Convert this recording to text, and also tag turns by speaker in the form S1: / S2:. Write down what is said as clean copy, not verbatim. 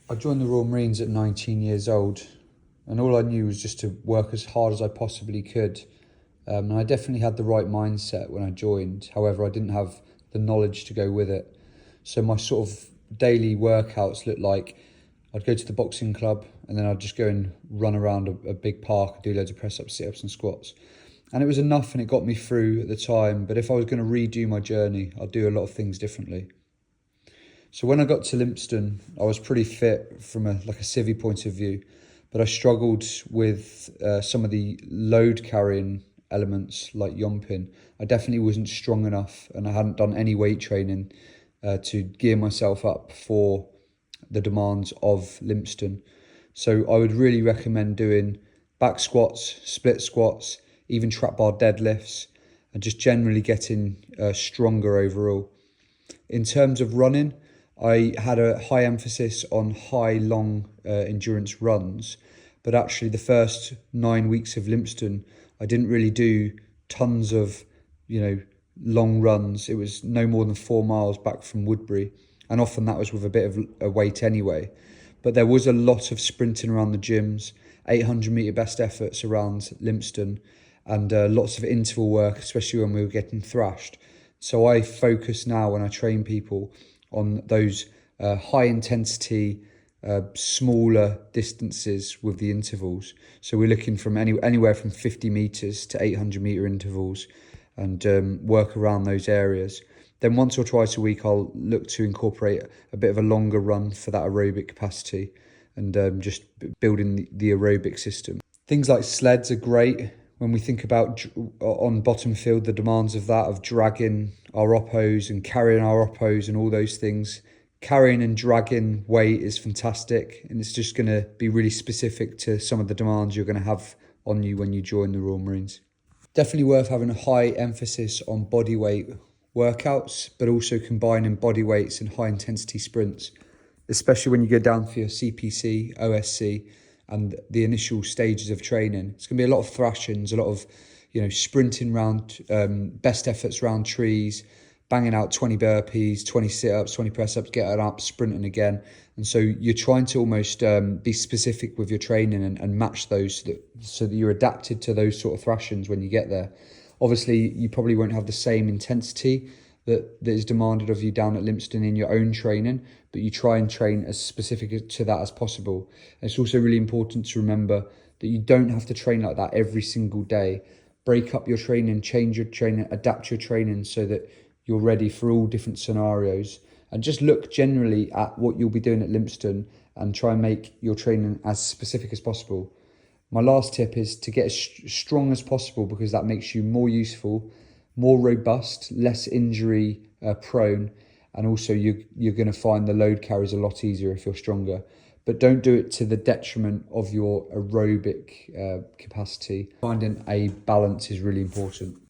S1: I joined the Royal Marines at 19 years old, and all I knew was just to work as hard as I possibly could. And I definitely had the right mindset when I joined. However, I didn't have the knowledge to go with it. So my sort of daily workouts looked like I'd go to the boxing club and then I'd just go and run around a big park, do loads of press-ups, sit-ups and squats. And it was enough and it got me through at the time. But if I was going to redo my journey, I'd do a lot of things differently. So when I got to Lympstone, I was pretty fit from a civvy point of view, but I struggled with some of the load carrying elements like yomping. I definitely wasn't strong enough, and I hadn't done any weight training to gear myself up for the demands of Lympstone. So I would really recommend doing back squats, split squats, even trap bar deadlifts, and just generally getting stronger overall. In terms of running, I had a high emphasis on high, long endurance runs, but actually the first 9 weeks of Lympstone, I didn't really do tons of, long runs. It was no more than 4 miles back from Woodbury, and often that was with a bit of a weight anyway. But there was a lot of sprinting around the gyms, 800-metre best efforts around Lympstone, and lots of interval work, especially when we were getting thrashed. So I focus now when I train people on those high intensity, smaller distances with the intervals. So we're looking from anywhere from 50 metres to 800-metre intervals, and work around those areas. Then once or twice a week, I'll look to incorporate a bit of a longer run for that aerobic capacity, and just building the aerobic system. Things like sleds are great. When we think about on bottom field, the demands of that, of dragging our oppos and carrying our oppos and all those things, carrying and dragging weight is fantastic, and it's just going to be really specific to some of the demands you're going to have on you when you join the Royal Marines. Definitely worth having a high emphasis on body weight workouts, but also combining body weights and high intensity sprints, especially when you go down for your CPC, OSC, and the initial stages of training. It's going to be a lot of thrashings, a lot of sprinting around, best efforts around trees, banging out 20 burpees, 20 sit-ups, 20 press-ups, getting up, sprinting again. And so you're trying to almost be specific with your training and match those so that you're adapted to those sort of thrashings when you get there. Obviously, you probably won't have the same intensity that is demanded of you down at Lympstone in your own training, but you try and train as specific to that as possible. And it's also really important to remember that you don't have to train like that every single day. Break up your training, change your training, adapt your training so that you're ready for all different scenarios. And just look generally at what you'll be doing at Lympstone and try and make your training as specific as possible. My last tip is to get as strong as possible, because that makes you more useful, more robust, less injury prone, and also you're going to find the load carries a lot easier if you're stronger. But don't do it to the detriment of your aerobic capacity. Finding a balance is really important.